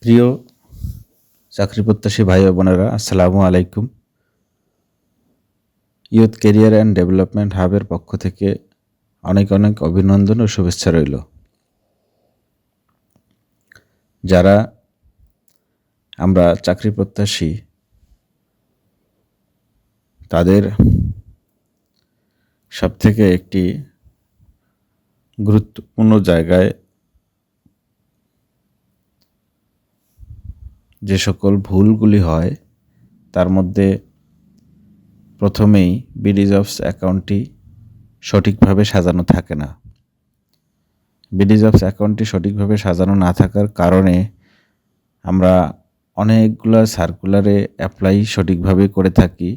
প্রিয় চাকরি প্রত্যাশী ভাই ও বোনেরা, আসসালামু আলাইকুম। ইউথ কেরিয়ার অ্যান্ড ডেভেলপমেন্ট হাবের পক্ষ থেকে অনেক অনেক অভিনন্দন ও শুভেচ্ছা রইল। যারা আমরা চাকরি প্রত্যাশী তাদের সবথেকে একটি গুরুত্বপূর্ণ জায়গায় যে সকল ভুলগুলি হয় তার মধ্যে প্রথমেই বিডিজবস অ্যাকাউন্টটি সঠিকভাবে সাজানো থাকে না। বিডিজবস অ্যাকাউন্টটি সঠিকভাবে সাজানো না থাকার কারণে আমরা অনেকগুলো সার্কুলারে অ্যাপ্লাই সঠিকভাবে করে থাকি,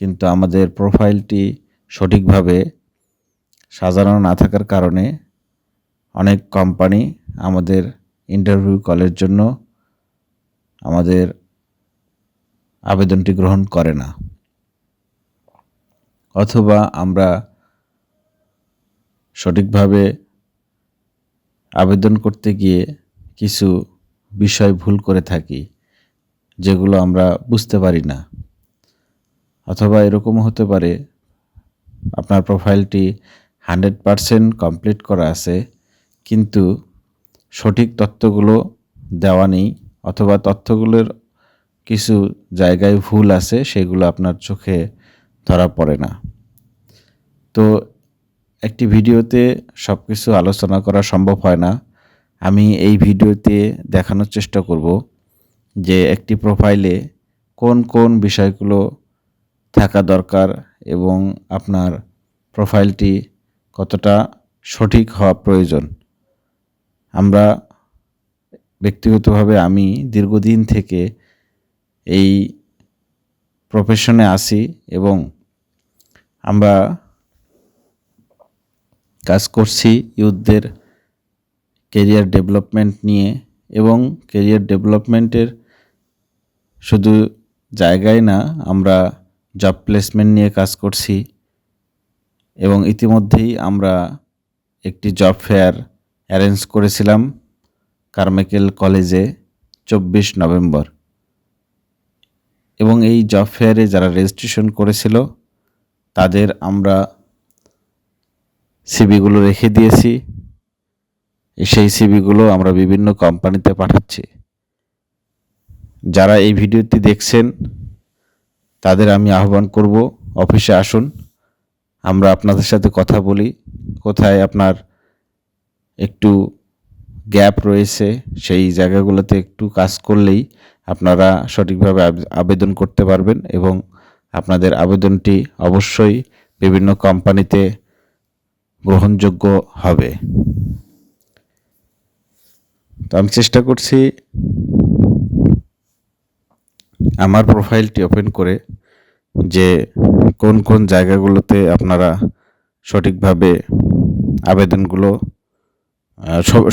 কিন্তু আমাদের প্রোফাইলটি সঠিকভাবে সাজানো না থাকার কারণে অনেক কোম্পানি আমাদের ইন্টারভিউ কলের জন্য আমাদের আবেদনটি গ্রহণ করে না, অথবা আমরা সঠিকভাবে আবেদন করতে গিয়ে কিছু বিষয় ভুল করে থাকি যেগুলো আমরা বুঝতে পারি না। অথবা এরকমও হতে পারে আপনার প্রোফাইলটি 100% কমপ্লিট করা আছে, কিন্তু সঠিক তথ্যগুলো দেওয়া নেই, অথবা তথ্যগুলোর কিছু জায়গায় ভুল আছে, সেগুলো আপনার চোখে ধরা পড়ে না। তো একটি ভিডিওতে সব কিছু আলোচনা করা সম্ভব হয় না। আমি এই ভিডিওতে দেখানোর চেষ্টা করব যে একটি প্রোফাইলে কোন কোন বিষয়গুলো থাকা দরকার এবং আপনার প্রোফাইলটি কতটা সঠিক হওয়া প্রয়োজন। আমরা ব্যক্তিগতভাবে আমি দীর্ঘদিন থেকে এই প্রফেশনে আছি এবং আমরা কাজ করছি ইউথদের কেরিয়ার ডেভেলপমেন্ট নিয়ে, এবং কেরিয়ার ডেভেলপমেন্টের শুধু জায়গায় না, আমরা জব প্লেসমেন্ট নিয়ে কাজ করছি এবং ইতিমধ্যেই আমরা একটি জব ফেয়ার অ্যারেঞ্জ করেছিলাম কারমাইকেল কলেজে 24 নভেম্বর, এবং এই জব ফেয়ারে যারা রেজিস্ট্রেশন করেছিল তাদের আমরা সিভিগুলো রেখে দিয়েছি। সেই সিভিগুলো আমরা বিভিন্ন কোম্পানিতে পাঠাচ্ছি। যারা এই ভিডিওটি দেখছেন তাদের আমি আহ্বান করব, অফিসে আসুন, আমরা আপনাদের সাথে কথা বলি। কোথায় আপনার একটু গ্যাপ রয়েছে সেই জায়গাগুলোতে একটু কাজ করলেই আপনারা সঠিকভাবে আবেদন করতে পারবেন এবং আপনাদের আবেদনটি অবশ্যই বিভিন্ন কোম্পানিতে গ্রহণযোগ্য হবে। তো আমি চেষ্টা করছি আমার প্রোফাইলটি ওপেন করে যে কোন কোন জায়গাগুলোতে আপনারা সঠিকভাবে আবেদনগুলো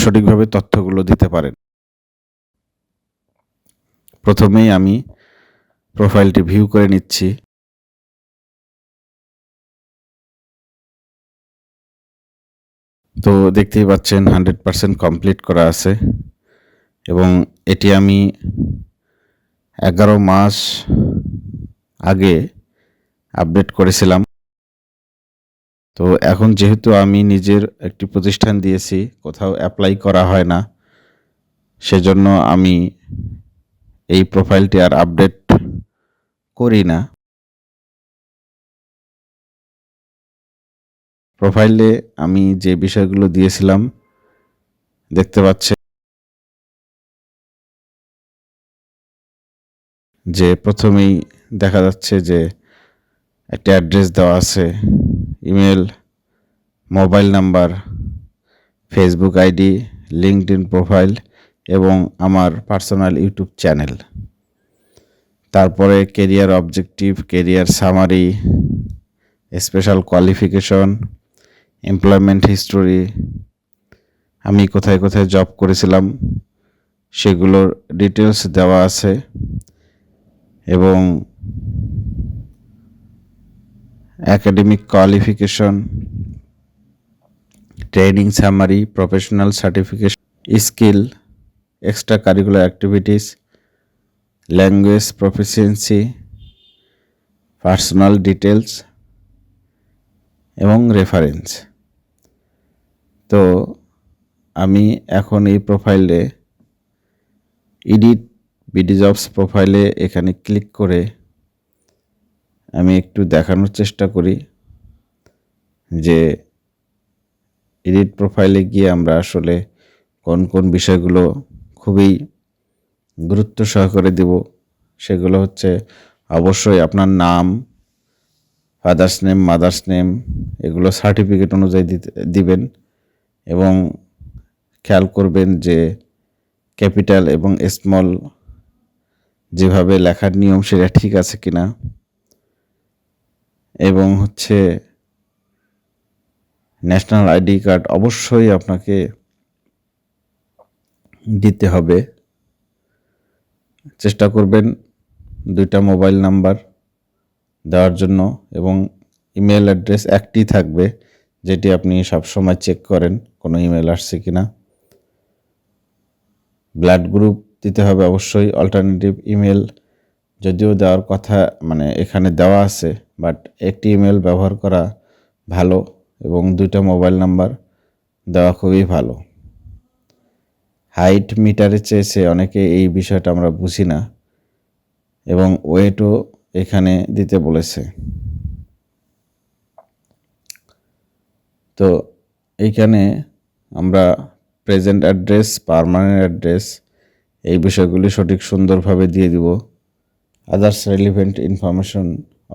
সঠিকভাবে তথ্যগুলো দিতে পারেন। প্রথমেই আমি প্রোফাইলটি ভিউ করে নিচ্ছি। তো দেখতেই পাচ্ছেন 100% কমপ্লিট করা আছে এবং এটি আমি 11 মাস আগে আপডেট করেছিলাম। তো এখন যেহেতু আমি নিজের একটি প্রতিষ্ঠান দিয়েছি, কোথাও অ্যাপ্লাই করা হয় না, সেজন্য আমি এই প্রোফাইলটি আর আপডেট করি না। প্রোফাইলে আমি যে বিষয়গুলো দিয়েছিলাম দেখতে পাচ্ছেন যে প্রথমেই দেখা যাচ্ছে যে একটা অ্যাড্রেস দেওয়া আছে, email, mobile number, Facebook ID, LinkedIn profile এবং আমার পার্সোনাল ইউটিউব চ্যানেল। তারপরে career objective, career summary, special qualification, employment history, আমি কোথায় কোথায় জব করেছিলাম সেগুলোর ডিটেলস দেওয়া আছে এবং academic qualification, training summary, professional certification, skill extra curricular activities, language proficiency, personal details এবং রেফারেন্স। তো আমি এখন এই প্রোফাইলে এডিট বিডি জবস প্রোফাইলে এখানে ক্লিক করে আমি একটু দেখানোর চেষ্টা করি যে এডিট প্রোফাইলে গিয়ে আমরা আসলে কোন কোন বিষয়গুলো খুবই গুরুত্ব সহকারে দেব। সেগুলো হচ্ছে অবশ্যই আপনার নাম, ফাদার্স নেম, মাদার্স নেম, এগুলো সার্টিফিকেট অনুযায়ী দিবেন এবং খেয়াল করবেন যে ক্যাপিটাল এবং স্মল যেভাবে লেখার নিয়ম সেটা ঠিক আছে কিনা, এবং হচ্ছে ন্যাশনাল আইডি কার্ড অবশ্যই আপনাকে দিতে হবে। চেষ্টা করবেন 2টা মোবাইল নাম্বার দেওয়ার জন্য এবং ইমেল অ্যাড্রেস একটি থাকবে যেটি আপনি সবসময় চেক করেন কোনো ইমেল আসছে কিনা। ব্লাড গ্রুপ দিতে হবে অবশ্যই। অল্টারনেটিভ ইমেল যদিও দেওয়ার কথা মানে এখানে দেওয়া আছে, বাট একটি ইমেল ব্যবহার করা ভালো এবং 2টা মোবাইল নাম্বার দেওয়া খুবই ভালো। হাইট মিটারে চেয়েছে অনেকে, এই বিষয়টা আমরা বুঝি না, এবং ওয়েটও এখানে দিতে বলেছে। তো এইখানে আমরা প্রেজেন্ট অ্যাড্রেস, পার্মানেন্ট অ্যাড্রেস এই বিষয়গুলি সঠিক সুন্দরভাবে দিয়ে দিব। আদার্স রেলিভেন্ট ইনফরমেশন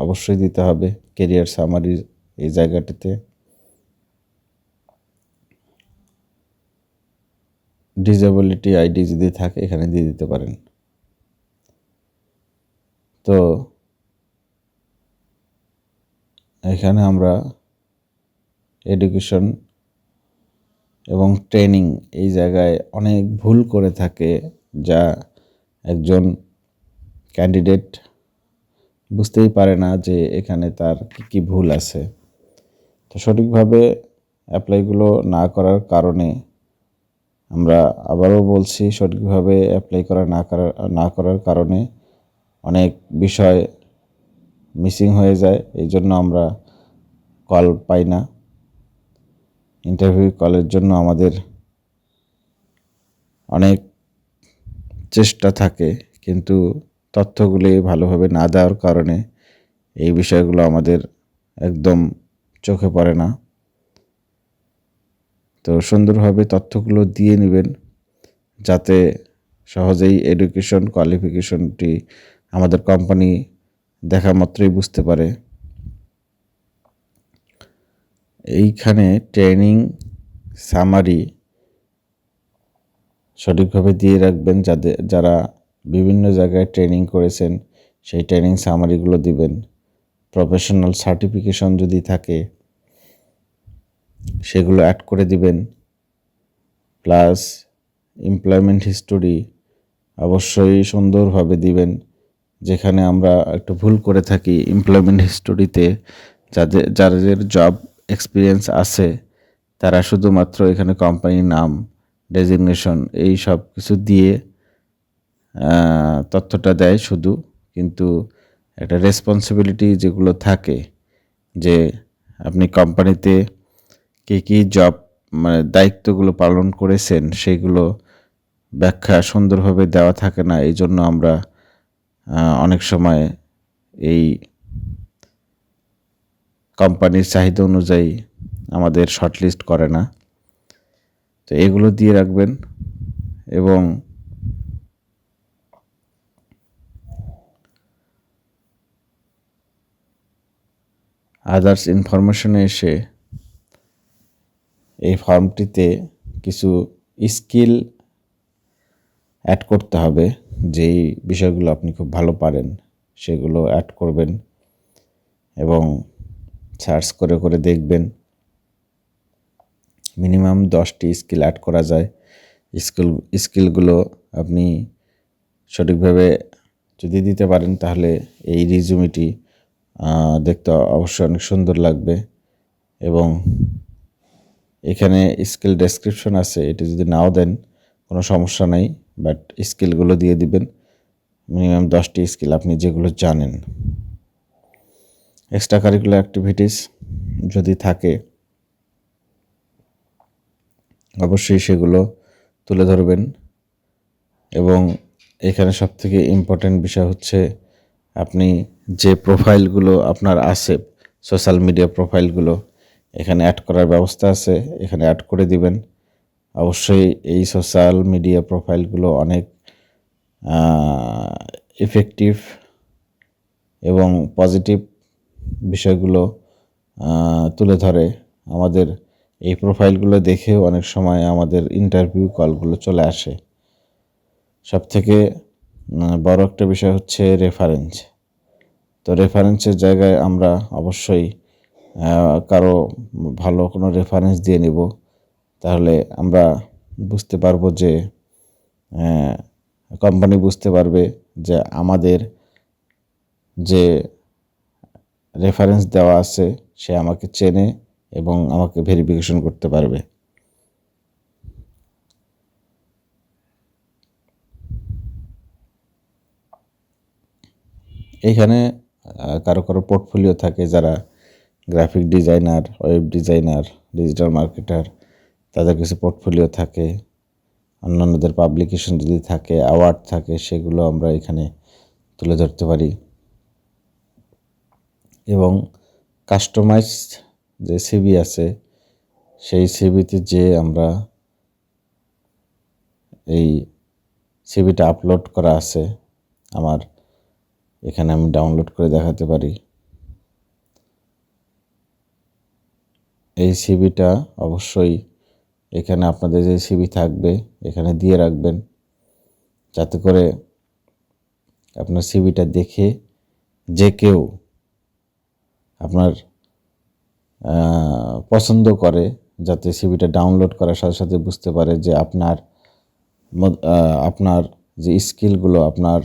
অবশ্যই দিতে হবে কেরিয়ার সামারি এই জায়গাটিতে। ডিসেবিলিটি আইডি যদি থাকে এখানে দিয়ে দিতে পারেন। তো এখানে আমরা এডুকেশন এবং ট্রেনিং এই জায়গায় অনেক ভুল করে থাকে, যা একজন ক্যান্ডিডেট বুঝতেই পারে না যে এখানে তার কী ভুল আছে। তো সঠিকভাবে অ্যাপ্লাইগুলো না করার কারণে, আমরা আবারও বলছি, সঠিকভাবে অ্যাপ্লাই না করার কারণে অনেক বিষয় মিসিং হয়ে যায়। এই জন্য আমরা কল পাই না। ইন্টারভিউ কলের জন্য আমাদের অনেক চেষ্টা থাকে, কিন্তু তথ্যগুলি ভালোভাবে না দেওয়ার কারণে এই বিষয়গুলো আমাদের একদম চোখে পড়ে না। তো সুন্দরভাবে তথ্যগুলো দিয়ে নেবেন যাতে সহজেই এডুকেশন কোয়ালিফিকেশনটি আমাদের কোম্পানি দেখা মাত্রই বুঝতে পারে। এইখানে ট্রেনিং সামারি সঠিকভাবে দিয়ে রাখবেন। যারা বিভিন্ন জায়গায় ট্রেনিং করেছেন সেই ট্রেনিং সামারিগুলো দিবেন। প্রফেশনাল সার্টিফিকেশন যদি থাকে সেগুলো অ্যাড করে দিবেন। প্লাস এমপ্লয়মেন্ট হিস্টোরি অবশ্যই সুন্দরভাবে দিবেন। যেখানে আমরা একটু ভুল করে থাকি, এমপ্লয়মেন্ট হিস্টোরিতে যাদের জব এক্সপিরিয়েন্স আছে তারা শুধুমাত্র এখানে কোম্পানির নাম, ডেজিগনেশন এই সব কিছু দিয়ে তথ্যটা দেয় শুধু, কিন্তু একটা রেসপন্সিবিলিটি যেগুলো থাকে যে আপনি কোম্পানিতে কী জব মানে দায়িত্বগুলো পালন করেছেন সেগুলো ব্যাখ্যা সুন্দরভাবে দেওয়া থাকে না। এই জন্য আমরা অনেক সময় এই কোম্পানির চাহিদা অনুযায়ী আমাদের শর্টলিস্ট করে না। তো এগুলো দিয়ে রাখবেন এবং আদার্স ইনফরমেশনে এসে এই ফর্মটিতে কিছু স্কিল অ্যাড করতে হবে। যেই বিষয়গুলো আপনি খুব ভালো পারেন সেগুলো অ্যাড করবেন এবং সার্চ করে করে দেখবেন। মিনিমাম 10টি স্কিল অ্যাড করা যায়। স্কিলগুলো আপনি সঠিকভাবে যদি দিতে পারেন তাহলে এই রিজুমিটি দেখতে অবশ্যই অনেক সুন্দর লাগবে। এবং এখানে স্কিল ডেসক্রিপশন আছে, এটি যদি নাও দেন কোনো সমস্যা নাই, বাট স্কিলগুলো দিয়ে দিবেন, মিনিমাম 10টি স্কিল আপনি যেগুলো জানেন। এক্সট্রা কারিকুলার অ্যাক্টিভিটিস যদি থাকে অবশ্যই সেগুলো তুলে ধরবেন। এবং এখানে সবথেকে ইম্পর্ট্যান্ট বিষয় হচ্ছে আপনি যে প্রোফাইলগুলো আপনার আছে, সোশ্যাল মিডিয়া প্রোফাইলগুলো এখানে অ্যাড করার ব্যবস্থা আছে, এখানে অ্যাড করে দিবেন। অবশ্যই এই সোশ্যাল মিডিয়া প্রোফাইলগুলো অনেক ইফেক্টিভ এবং পজিটিভ বিষয়গুলো তুলে ধরে। আমাদের এই প্রোফাইলগুলো দেখেও অনেক সময় আমাদের ইন্টারভিউ কলগুলো চলে আসে। সবথেকে বড় একটা বিষয় হচ্ছে রেফারেন্স। তো রেফারেন্সের জায়গায় আমরা অবশ্যই কারো ভালো কোনো রেফারেন্স দিয়ে নিব, তাহলে আমরা বুঝতে পারবো যে কোম্পানি বুঝতে পারবে যে আমাদের যে রেফারেন্স দেওয়া আছে সে আমাকে চেনে এবং আমাকে ভেরিফিকেশন করতে পারবে। এইখানে কারো পোর্টফোলিও থাকে, যারা graphic designer, web designer, digital marketer, তাদের কিছু পোর্টফোলিও থাকে। অন্যান্যদের পাবলিকেশন যদি থাকে, অ্যাওয়ার্ড থাকে, সেগুলো আমরা এখানে তুলে ধরতে পারি। এবং কাস্টমাইজড যে সিভি আছে সেই সিভিতে যে আমরা এই সিভিটা আপলোড করা আছে আমার, এখানে আমি ডাউনলোড করে দেখাতে পারি। এই সিভিটা অবশ্যই এখানে আপনাদের যে সিভি থাকবে এখানে দিয়ে রাখবেন, যাতে করে আপনার সিভিটা দেখে যে কেউ আপনার পছন্দ করে, যাতে সিভিটা ডাউনলোড করার সাথে সাথে বুঝতে পারে যে আপনার যে স্কিলগুলো, আপনার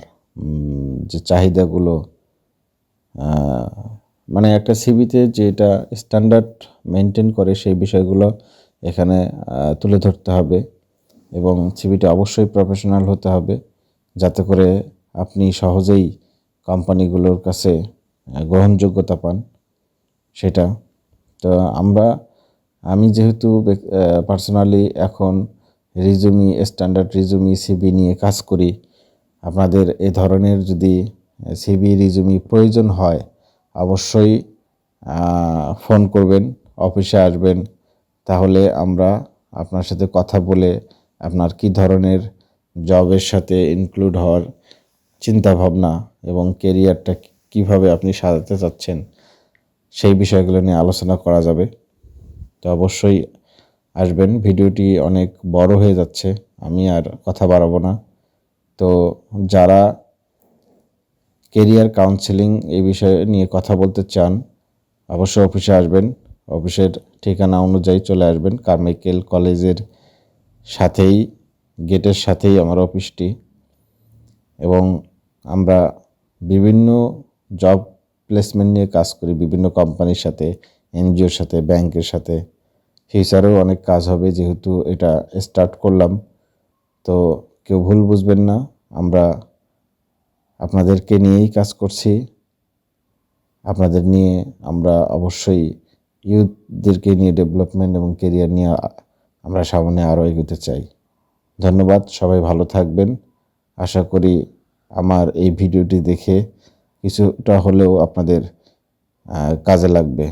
যে চাহিদাগুলো, মানে একটা সিভিতে যেটা স্ট্যান্ডার্ড মেনটেন করে সেই বিষয়গুলো এখানে তুলে ধরতে হবে। এবং সিভিটা অবশ্যই প্রফেশনাল হতে হবে, যাতে করে আপনি সহজেই কোম্পানিগুলোর কাছে গ্রহণযোগ্যতা পান সেটা। তো আমি যেহেতু পার্সোনালি এখন স্ট্যান্ডার্ড রিজুমি সিভি নিয়ে কাজ করি, আপনাদের এ ধরনের যদি সিভি রিজুমি প্রয়োজন হয় অবশ্যই ফোন করবেন, অফিসে আসবেন, তাহলে আমরা আপনার সাথে কথা বলে আপনার কী ধরনের জবের সাথে ইনক্লুড হওয়ার চিন্তাভাবনা এবং কেরিয়ারটা কীভাবে আপনি সাজাতে চাচ্ছেন সেই বিষয়গুলো নিয়ে আলোচনা করা যাবে। তো অবশ্যই আসবেন। ভিডিওটি অনেক বড় হয়ে যাচ্ছে, আমি আর কথা বাড়াবো না। তো যারা কেরিয়ার কাউন্সেলিং এই বিষয়ে নিয়ে কথা বলতে চান অবশ্যই অফিসে আসবেন। অফিসের ঠিকানা অনুযায়ী চলে আসবেন। কারমাইকেল কলেজের সাথেই, গেটের সাথেই আমার অফিসটি। এবং আমরা বিভিন্ন জব প্লেসমেন্ট নিয়ে কাজ করি, বিভিন্ন কোম্পানির সাথে, এনজিওর সাথে, ব্যাংকের সাথে। ফিউচারেও অনেক কাজ হবে, যেহেতু এটা স্টার্ট করলাম। তো কেউ ভুল বুঝবেন না, আমরা আপনাদেরকে নিয়েই কাজ করছি। আপনাদের নিয়ে আমরা অবশ্যই ইউথদেরকে নিয়ে ডেভেলপমেন্ট এবং কেরিয়ার নিয়ে আমরা সামনে আরও এগোতে চাই। ধন্যবাদ, সবাই ভালো থাকবেন। আশা করি আমার এই ভিডিওটি দেখে কিছুটা হলেও আপনাদের কাজে লাগবে।